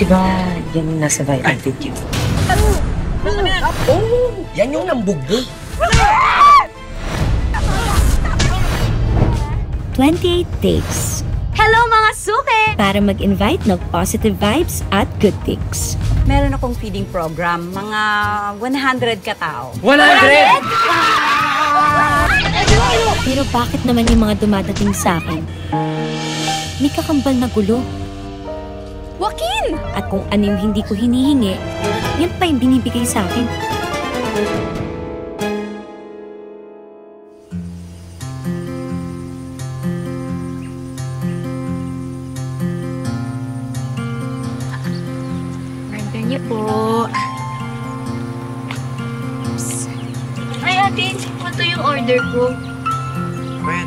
Diba, yan yung nasa viral video. Yan yung nambugbog. 28 days. Hello mga suke! Para mag-invite ng positive vibes at good things. Meron akong feeding program, mga 100 katao. 100! Pero bakit naman yung mga dumadating sa akin? May kakambal na gulo. Joaquin! At kung ano yung hindi ko hinihingi, yan pa yung binibigay sa akin. Order niyo po. Ay, ate, ito yung order ko. Red.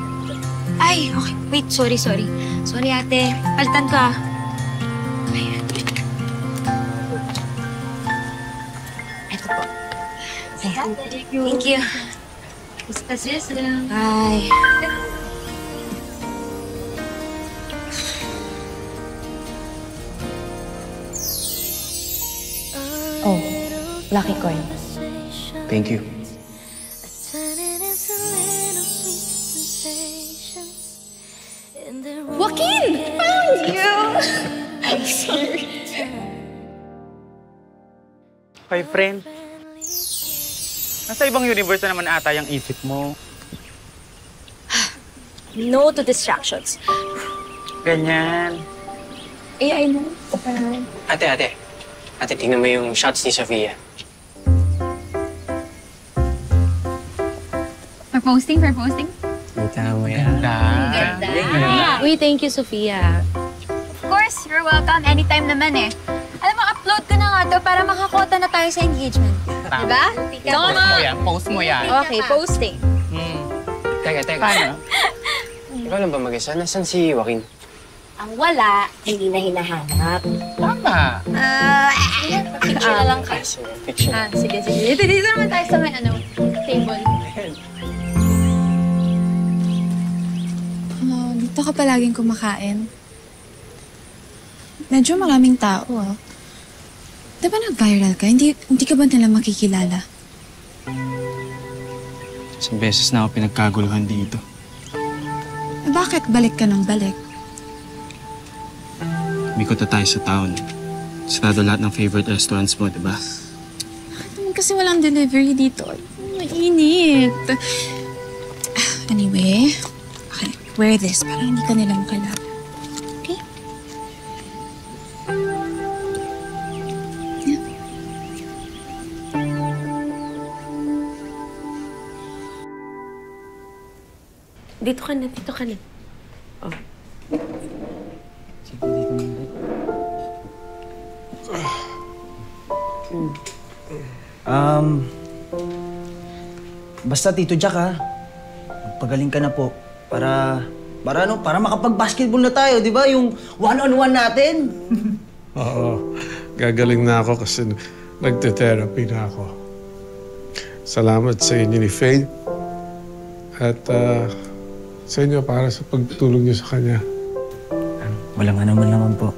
Ay, okay. Wait, sorry. Sorry, ate. Palitan ko, ah. Ayan. Ito po. Ayan. Thank you. Basta sis. Bye. Oh, lucky coin. Thank you. Joaquin! Found you! Hi, friend. Nasa ibang universe na naman ata yung isip mo. No to distractions. Ganyan. I know. Ate. Ate, tingnan mo yung shots ni Sofia. For posting? Kita mo yan. Ganda. Uy, thank you, Sofia. Of course, you're welcome. Anytime naman eh. Alam mo, upload ko na nga to para makakota na tayo sa engagement. Diba? Post mo yan. Okay, posting. Teka. Paano? Ikaw lang ba mag-isa? Nasaan si Joaquin? Ang wala, hindi na hinahanap. Tama. Picture na lang ka. Fiction. Sige. Dito naman tayo sa may table. Dito ka palaging kumakain. Medyo maraming tao, ah. Di ba nag-viral ka? Hindi ka ba nila makikilala? Isang beses na ako pinagkaguluhan dito. Bakit balik ka ng balik? Umikot na tayo sa town. Sarado lahat ng favorite restaurants mo, di ba? Kasi walang delivery dito. Mainit. Anyway, okay, wear this para hindi ka nila makalap. Okay? Yeah. Dito ka na. Oh. Sige, dito mo. Basta Tito Jack ha, magpagaling ka na po para makapag-basketball na tayo, di ba? Yung one-on-one natin. Oo, gagaling na ako kasi nagte-therapy na ako. Salamat sa inyo ni Faith at sa inyo para sa pagtulong niyo sa kanya. Walang naman po.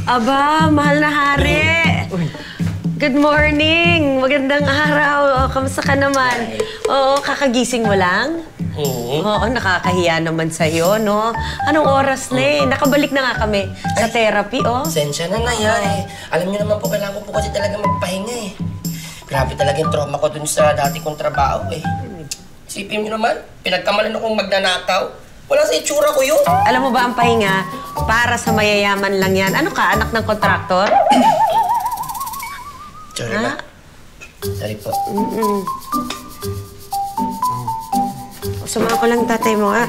Aba, mahal na hari. Good morning! Magandang araw. Kamusta ka naman? Oo, kakagising mo lang? Oo, nakakahiya naman sa'yo, no? Anong oras na eh? Nakabalik na nga kami sa therapy, oh. Sensya na yan. Alam niyo naman po, kailangan ko po kasi talaga magpahinga eh. Grabe talaga yung trauma ko dun sa dati kong trabaho eh. Isipin niyo naman, pinagkamalan akong magnanakaw. Wala sa itsura ko yun. Alam mo ba ang pahinga? Para sa mayayaman lang yan. Ano ka, anak ng kontraktor? Sorry ba? Sorry po. Sumama ko lang tatay mo, ah.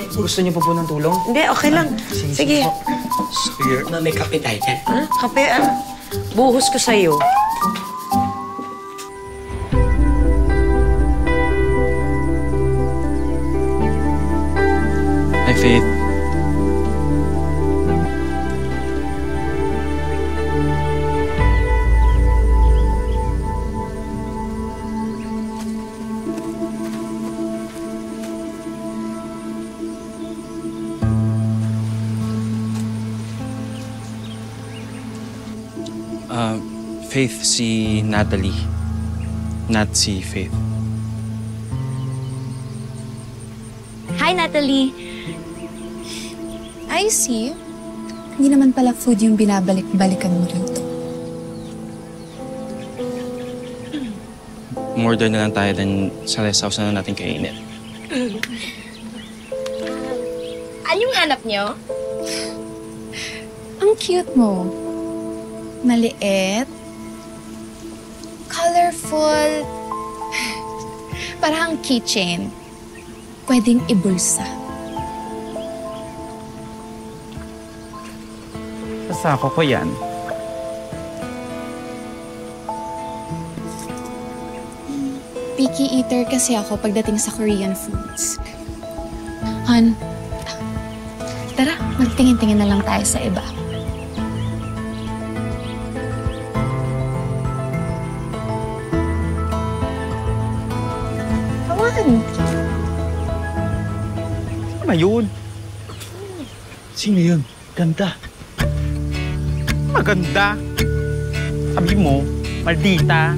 Gusto niyo po ng tulong? Hindi, okay lang. Sige. Sige. May kape tayo dyan. Ah, kape, ah. Buhos ko sa'yo. Hi, Faith. Faith, si Natalie. Not si Faith. Hi, Natalie. I see. Hindi naman pala food yung binabalik-balikan mo rito. Murder na lang tayo then sa rest house na natin kainin. Anong hanap niyo? Ang cute mo. Maliit. Colorful. Parang keychain. Pwedeng ibulsa. Sasako ko yan. Picky eater kasi ako pagdating sa Korean foods. Han, tara, magtingin-tingin na lang tayo sa iba. Kawan! Ano ba yun? Sino yun? Ganda. Maganda. Sabi mo, maldita.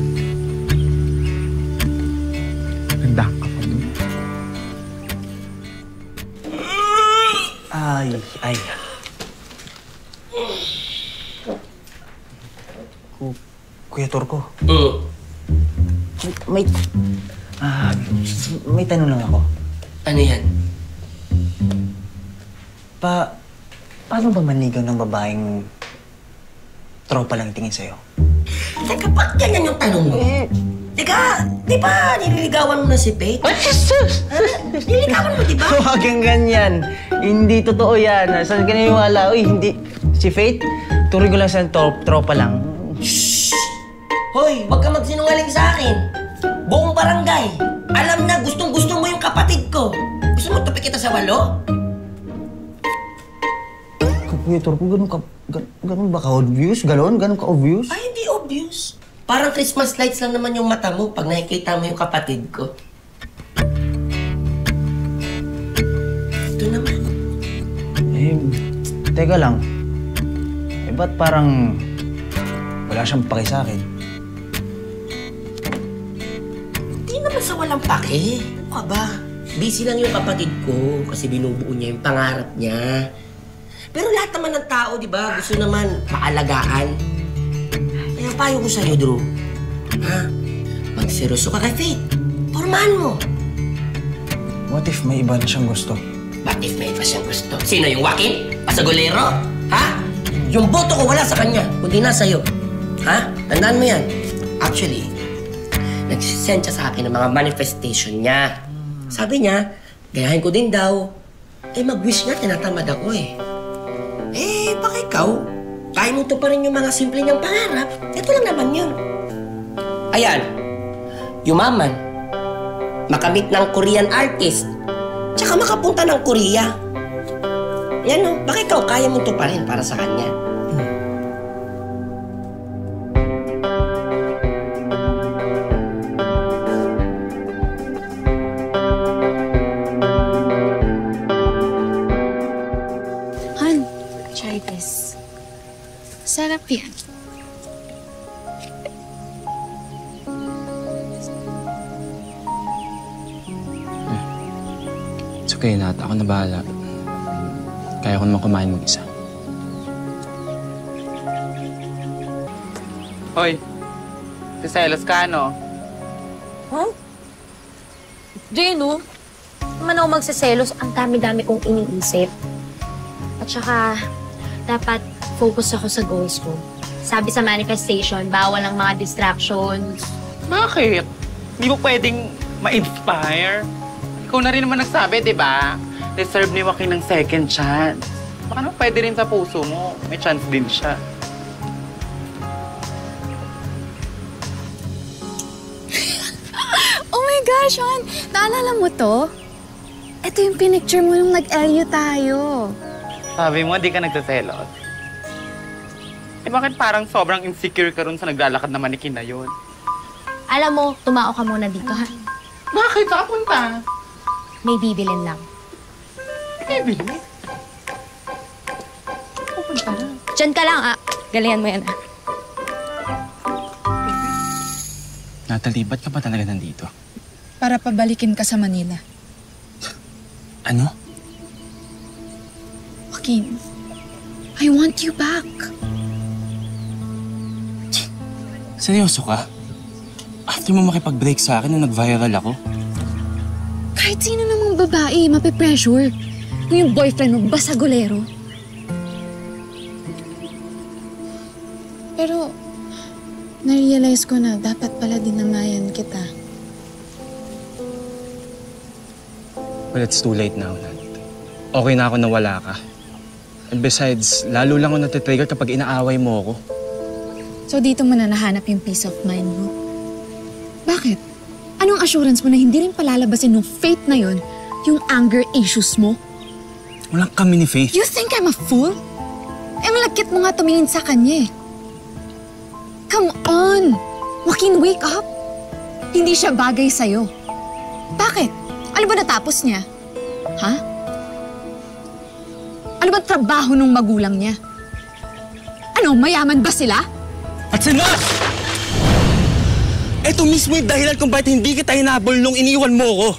Ganda ka pa dun. Ay. Kuya Torco. May tanong lang ako. Ano yan? Paano ba manligaw ng babaeng tropa lang tingin sa'yo? Teka, ba't ganyan yung tanong mo? Teka, di ba nililigawan mo na si Faith? Nililigawan mo, di ba? Huwag kang ganyan. Hindi totoo yan. Saan ka naniwala? Uy, hindi. Si Faith, tuloy ko lang sa tropa lang. Shhh! Hoy, wag ka magsinungaling sa akin. Buong barangay, alam na gustong-gusto mo yung kapatid ko. Gusto mo tabi kita sa walo? Kuya Torco, ganun ba ka-obvious? Ganun ka-obvious? Ay, hindi obvious. Parang Christmas lights lang naman yung mata mo pag nakikita mo yung kapatid ko. Ito naman. Teka lang. Ba't parang wala siyang paki sa akin? Hindi naman sa walang pake. Ano ka ba? Busy lang yung kapatid ko kasi binubuo niya yung pangarap niya. Pero lahat naman ng tao, di ba, gusto naman maalagaan. Kaya payo ko sa'yo, Drew. Ha? Magseryoso ka kay Faith. Pormahan mo. What if may iba na siyang gusto? What if may iba siyang gusto? Sino yung Joaquin? Pasagolero? Ha? Yung boto ko wala sa kanya, kundi na sa'yo. Ha? Tandaan mo yan. Actually, nagsisend siya sa akin ng mga manifestation niya. Sabi niya, gayahin ko din daw. Mag-wish nga, tinatamad ako baka ikaw, kaya mo to pa rin yung mga simple niyang pangarap. Ito lang naman yun. Ayan, yumaman, makamit ng Korean artist, tsaka makapunta ng Korea. Yan baka ikaw, kaya mo to pa rin para sa kanya. Sarap yan. It's okay, Nat. Ako na bahala. Kaya ko naman kumain mag-isa. Hoy, siselos ka, no? Huh? Jane, naman ako magsiselos. Ang dami-dami kong iniisip. At saka, dapat focus ako sa goals ko. Sabi sa manifestation, bawal ang mga distractions. Bakit? Hindi mo pwedeng ma-inspire? Ikaw na rin naman nagsabi, di ba? Deserve ni Joaquin ng second chance. Baka naman pwede rin sa puso mo. May chance din siya. Oh my gosh, Han! Naalala mo to? Ito yung pinicture mo nung nag-LU tayo. Sabi mo, di ka nagsiselos. Bakit parang sobrang insecure ka ron sa naglalakad na manikin na yun? Alam mo, tumao ka muna dito, ha? Bakit? Saan punta? May bibilin lang. Bibilin? Diyan ka lang, Galingan mo yan, Natalie, ba't ka ba talaga nandito? Para pabalikin ka sa Manila. Ano? Joaquin, I want you back. Seryoso ka? After mo makipag-break sa akin nung nag-viral ako? Kahit sino namang babae, mape-pressure. Kung yung boyfriend mo, basagolero. Pero, na-realize ko na dapat pala dinamayan kita. Well, it's too late now, Nat. Okay na ako na wala ka. And besides, lalo lang ako natitrigger kapag inaaway mo ako. So dito mo na nahanap yung peace of mind mo? Bakit? Anong assurance mo na hindi rin palalabasin ng Faith na yon yung anger issues mo? Walang kami ni Faith. You think I'm a fool? Eh, malagkit mo nga tumingin sa kanya eh. Come on! Joaquin, wake up! Hindi siya bagay sa'yo. Bakit? Ano ba natapos niya? Ha? Ano ba trabaho ng magulang niya? Ano, mayaman ba sila? At sino? Ito mismo yung dahilan kung bakit hindi kita hinabol nung iniwan mo ko.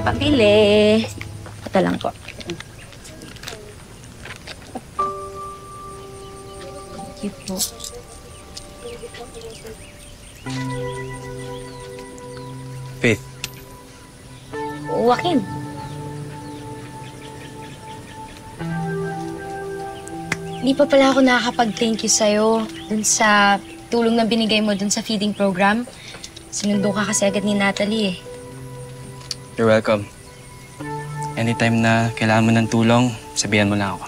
Pabili. Ito lang po. Thank you po. Faith. Joaquin. Hindi pa pala ako nakakapag-thank you sa'yo dun sa tulong na binigay mo dun sa feeding program. Sinundo ka kasi agad ni Natalie eh. You're welcome. Anytime na kailangan mo ng tulong, sabihan mo lang ako.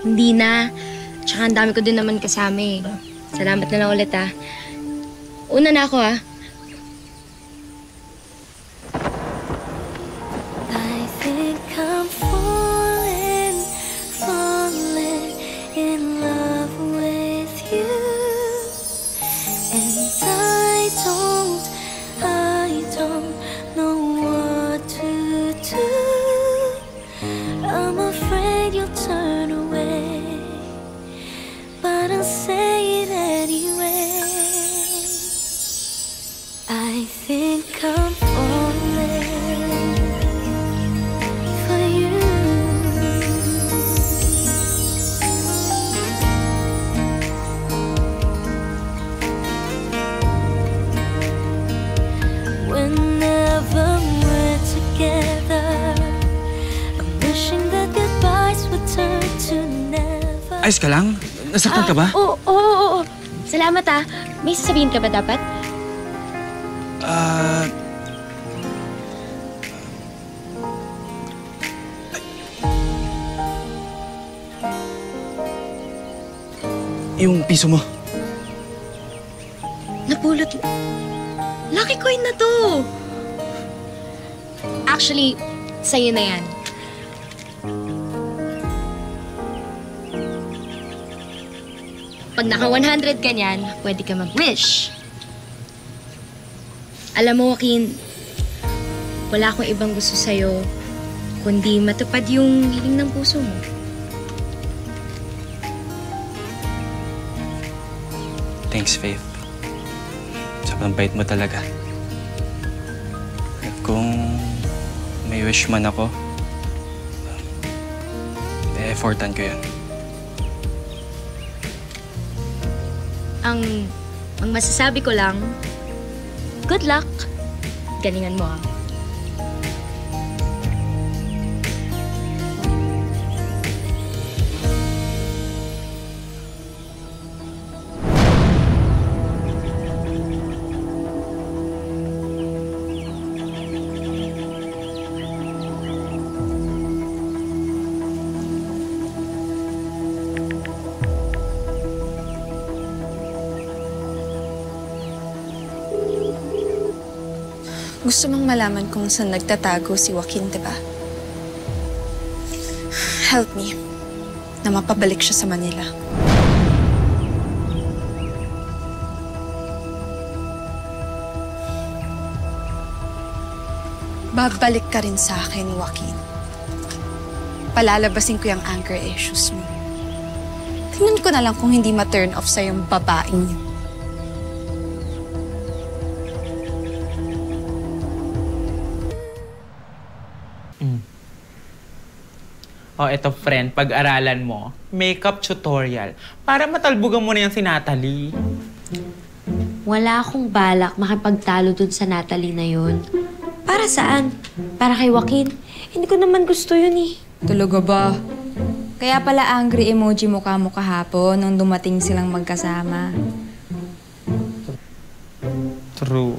Hindi na. Tsaka ang dami ko din naman kasama eh. Salamat na lang ulit ah. Una na ako ah. I think I'm falling in love with you. And I don't know what to do. I'm afraid you'll turn away, but I'll say it anyway. I think I'm falling for you. Whenever we're together, I'm wishing that goodbyes would turn to never. Ayos ka lang? Nasaktan ka ba? Oo. Salamat ah. May sasabihin ka ba dapat? Yung piso mo. Napulot. Lucky coin na to. Actually, sa'yo na yan. Pag naka 100 ka niyan, pwede ka mag-wish. Alam mo, Joaquin, wala akong ibang gusto sa'yo kundi matupad yung hiling ng puso mo. Thanks, Faith. Sobrang bait mo talaga. At kung may wish man ako, e-effortan ko yun. Ang masasabi ko lang, good luck. Galingan mo ah. Gusto mong malaman kung saan nagtatago si Joaquin, diba? help me na mapabalik siya sa Manila. Babalik ka rin sa akin, Joaquin. Palalabasin ko yung anger issues mo. Tingnan ko na lang kung hindi ma-turn off sa yung babaeng yun. Oh, eto friend, pag-aralan mo, makeup tutorial. Para matalbugan mo na yan si Natalie. Wala akong balak makipagtalo dun sa Natalie na yun. Para saan? Para kay Joaquin? Hindi ko naman gusto yun eh. Talaga ba? Kaya pala angry emoji mukha mo kahapon nung dumating silang magkasama. True.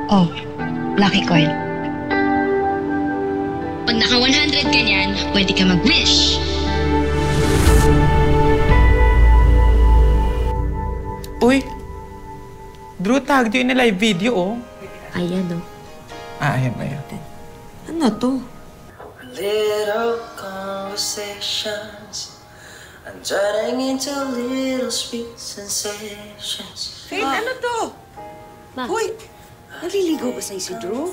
Oh, lucky coin. Pag naka 100 ka niyan, pwede ka mag-wish. Uy! Drew, tag yun na live video, oh. Ayan, oh. Ayan. Ano to? Little conversations I'm turning into little sweet sensations. Faith, ano to? Hoy, naliligaw ba sa'yo si Drew?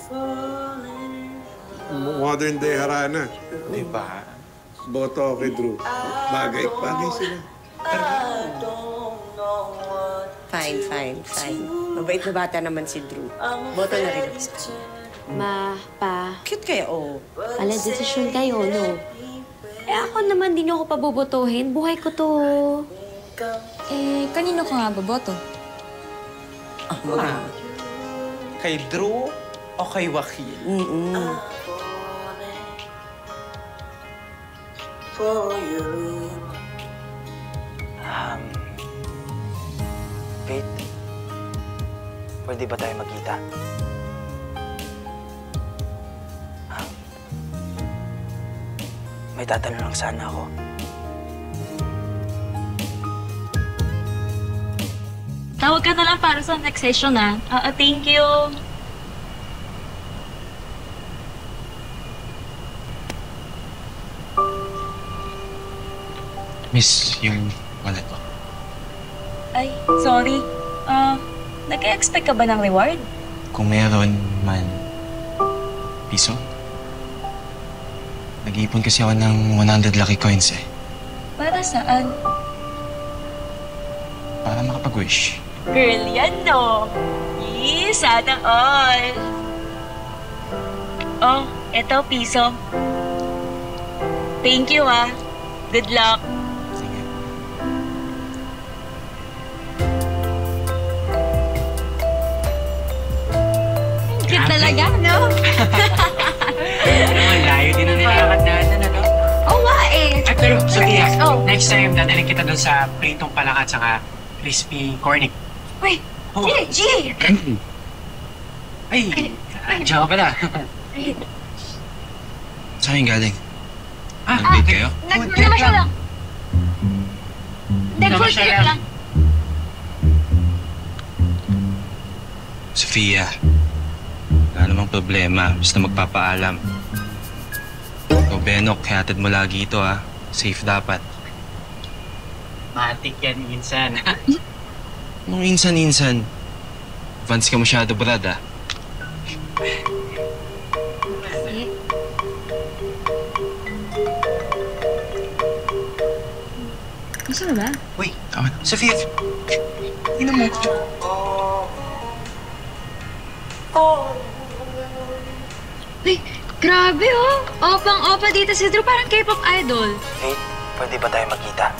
Modern day harana. Diba? Boto kay Drew. Bagay sila. Fine. Mabait na bata naman si Drew. Boto na rin ako sa kanya. Ma, pa. Cute kaya, oh. Pala, desisyon kayo, no? Ako naman din ako pabobotohin. Buhay ko to. Kanino ka nga boboto? Kay Drew o kay Joaquin? Faith, pwede ba tayo magkita? May tatanong lang sana ako. Tawag ka na lang para sa next session, ah. Thank you. Miss, yung wallet ko. Ay, sorry. Nag-expect ka ba ng reward? Kung meron man, piso? Nag-iipon kasi ako ng 100 lucky coins eh. Para saan? Para makapag-wish. Girl, yan no. Sana all. Oh, eto piso. Thank you, ah. Good luck. Sige. Cute talaga, no? Layo din ang nilakad natin, ano? Oo nga eh. Ay, pero, Sophia, Oh. next time, dadalhin kita doon sa pritong palaka at saka crispy cornic. Wait, Oh. G! Ay, diyan ka pala. Saan yung galing? Ah, Nag-date kayo? Namasyal lang. Namasyal lang. Sophia, wala namang problema. Basta magpapaalam. Ikaw, Benok, hatid mo lagi ito, ha? Safe dapat. Matik yan minsan. Nung insan-insan, advance ka masyado, Brad, ha? Gusto na ba? Uy, Sophia, ino mo. Uy, grabe oh. Opang-opa dito si Drew, parang K-pop idol. Faith, pwede ba tayo magkita?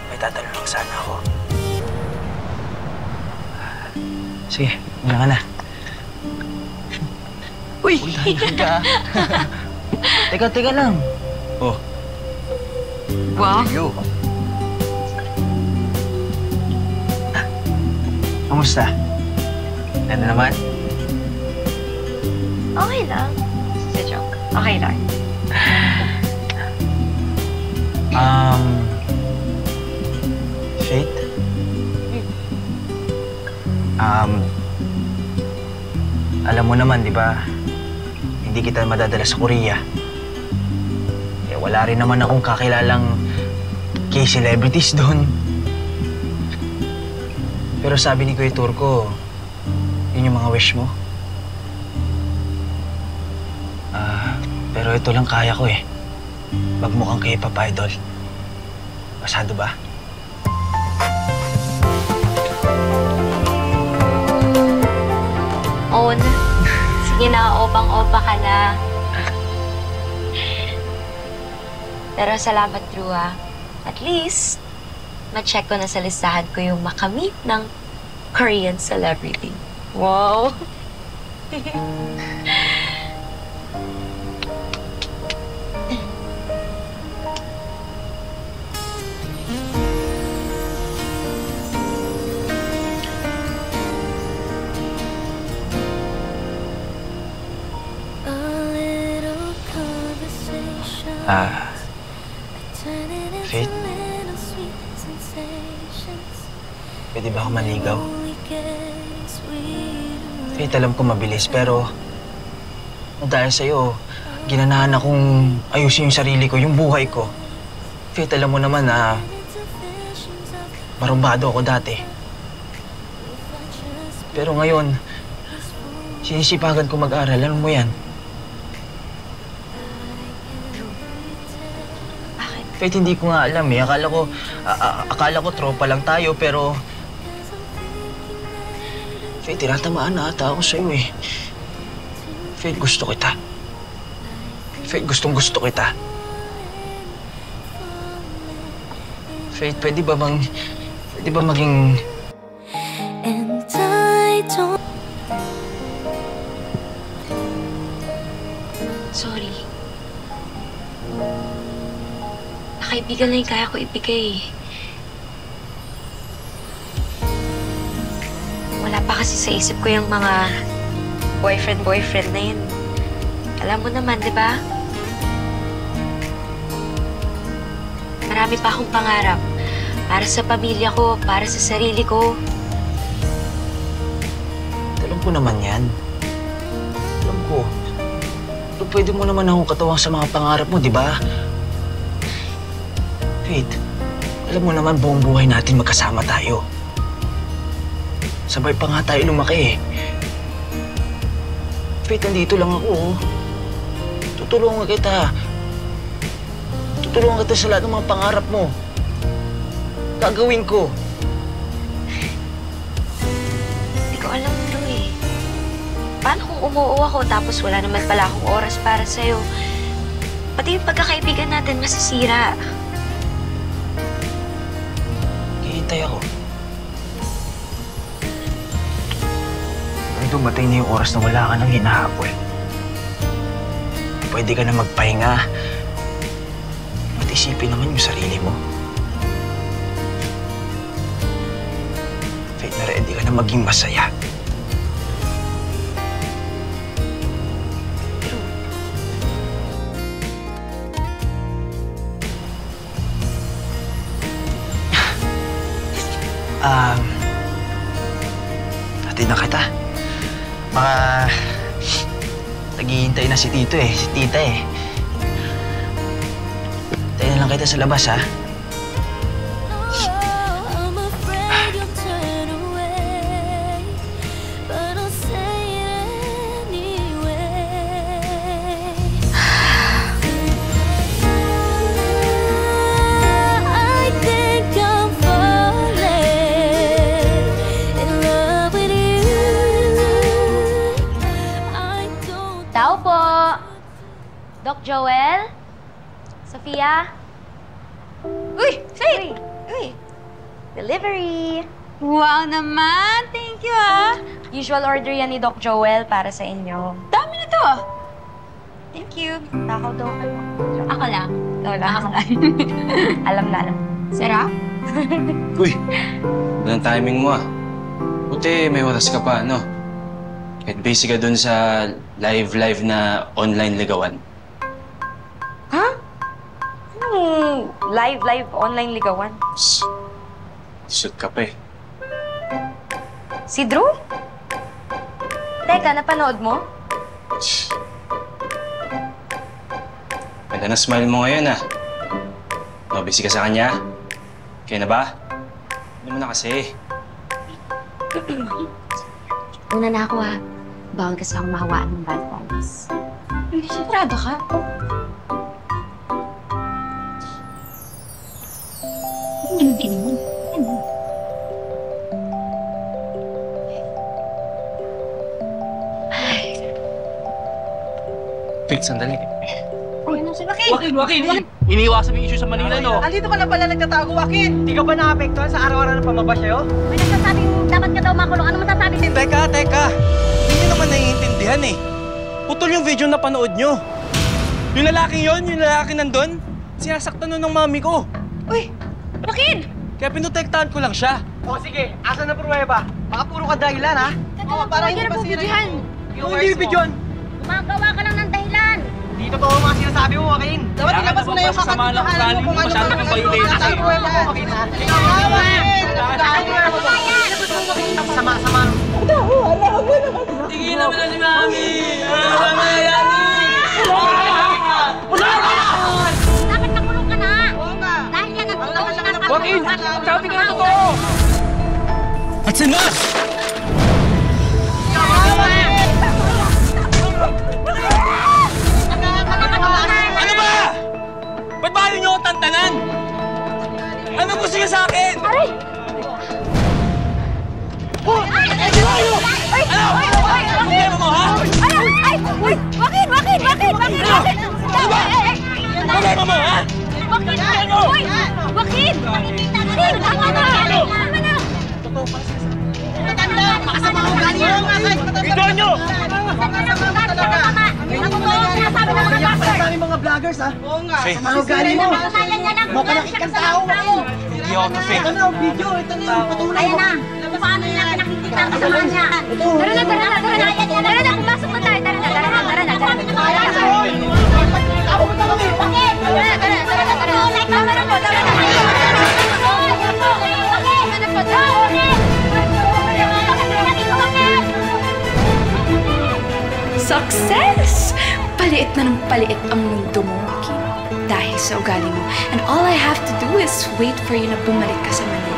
May tatanong lang sana ako. Sige, muna ka na. Uy! Ulan ka. Teka lang. Oh. Wow. You. Kamusta? Ano naman? Okay lang. Sa joke. Okay lang. Faith? Alam mo naman, di ba? Hindi kita madadala sa Korea. Eh, wala rin naman akong kakilalang K-celebrities doon. Pero sabi ni Kuya Turco, yun yung mga wish mo. Pero ito lang kaya ko eh. Magmukhang kay Papa Idol. Pasado ba? On. Sige na, opang-opa ka na. Pero salamat, Drew, ah. At least, ma-check ko na sa listahan ko yung makamit ng Korean celebrity. Wow! Faith? Pwede ba ako maligaw? Faith, alam ko mabilis, pero dahil sa'yo, ginanahan akong ayusin yung sarili ko, yung buhay ko. Faith, alam mo naman na marumbado ako dati. Pero ngayon, sinisipagan ko mag-aral. Alam mo yan? Faith, hindi ko nga alam eh. Akala ko tropa lang tayo, pero... Faith, tinatamaan na ata ako sa'yo eh. Faith, gusto kita. Faith, gustong-gusto kita. Faith, pwede ba maging... And I don't... Sorry. Kaibigan lang yung kaya ko ibigay. Wala pa kasi sa isip ko yung mga boyfriend na yun. Alam mo naman, di ba? Marami pa akong pangarap. Para sa pamilya ko, para sa sarili ko. Alam ko naman yan. Alam ko. Pero pwede mo naman akong katawang sa mga pangarap mo, di ba? Faith, alam mo naman buong buhay natin magkasama tayo. Sabay pa nga tayo lumaki eh. Faith, nandito lang ako. Tutulungan kita. Tutulungan kita sa lahat ng mga pangarap mo. Gagawin ko. Hindi ko alam ito eh. Paano kung umuo ako tapos wala naman pala akong oras para sa'yo? Pati yung pagkakaibigan natin masisira. Hintay ako. Nung dumating na yung oras na wala ka nang hinahabol, pwede ka na magpahinga. At isipin naman yung sarili mo. Faith, na ready ka na maging masaya. Hatid na kita. Baka naghihintay na si Tito eh, si Tita eh. Hintayin na lang kita sa labas, ha? Doc Joel? Sofia? Uy! Faith! Uy! Delivery! Wow naman! Thank you, ah! Usual order yan ni Doc Joel para sa inyo. Dami na to, ah! Thank you. Takaw daw kayo. Ako lang. Ikaw lang. Ako lang. Alam na alam. Sarap? Uy, walang timing mo ah. Buti may oras ka pa, no? Kahit busy ka dun sa live na online ligawan. Ha? Anong live online ligawan? Shoot ka pa eh. Si Drew? Teka, napanood mo? Ganda na smile mo ngayon ah. No, busy ka sa kanya? Kaya na ba? Ano mo na kasi? Una na ako ha. Bawal kasi akong mahawaan ng bad vibes. Hindi, sigurado ka? Hindi mo. Wait, sandali. Ano si Joaquin? Iniiwasan mo yung issue sa Manila, no? Andito ka na pala nagtatago, Joaquin! Hindi ka ba naapektuhan sa araw-araw na pamabas sa'yo? May nagsasabing dapat ka daw makulong. Ano masasabi din? Teka. Hindi nyo naman naiintindihan eh. Putol yung video na panood nyo. Yung lalaking yon, yung lalaki nandun, sinasaktan nun ng mami ko. Uy! Joaquin! Kaya pinotektahan ko lang siya. O sige, asan na pruweba? Baka puro ka dahilan, ha? Teka, para hindi na bubidyohan. Hindi bibidyon! Gumagawa ka lang ng dahilan. Hindi totoo mga sinasabi mo, Joaquin. Dapat ilabas mo na yung kakatigahan mo kung ano masyado kang violate kasi. Sama-sama. Tigilan mo na si Mami! Dapat nakulong ka na. Dahil yan ang totoo siya. Joaquin! Sabi ka na totoo! Atsin na! Ano ba? Ba't ba niyo ako tantanan? Ano gusto niyo sa akin? Aray! Ano? Ano problema mo, ha? Ay! Uy! Joaquin! Ano ba? Problema mo, ha? Joaquin! Uy! Joaquin! Nakikita na rin! Tama na! Tama na! Totoo pala sinasabi. Makasama ko galing mo! Ito nyo! Mga vloggers, ha? Oo nga. Faith. Sama ko galing mo. Mapanakit kang tao ako. Hindi ako to Faith. Ito na, video. Ito na yung patuloy mo. Ayan na! Paano niya pinakikita ang kasama niya? Tara na! Tara na! Pumasok na tayo! Tara na! Ako mo talaga eh. Bakit? Tara! Like camera mo! Tara na! Success! Paliit na ng paliit ang mundo mo, Joaquin. Dahil sa ugali mo. And all I have to do is wait for you na bumalik ka sa Manila.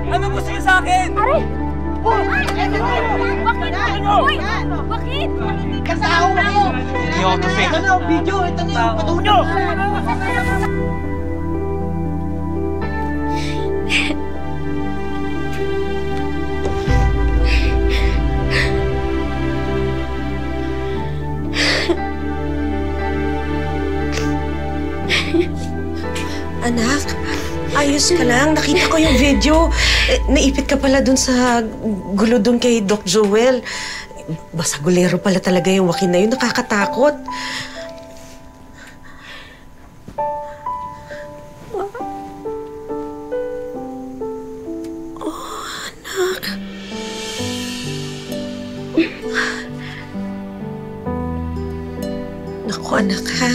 Ano gusto niyo sa akin? Aray! Joaquin! Kasama ko! Hindi ako to Faith. Ito na, video. Ito na yung patuloy. Anak, ayos ka lang. Nakita ko yung video. Naipit ka pala dun sa gulo dun kay Doc Joel. Basagulero pala talaga yung Joaquin na yun. Nakakatakot. Oh, anak. Naku, anak, ha?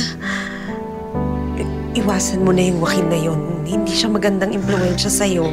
Iwasan mo na yung Joaquin na yun. Hindi siya magandang impluwensya sa'yo.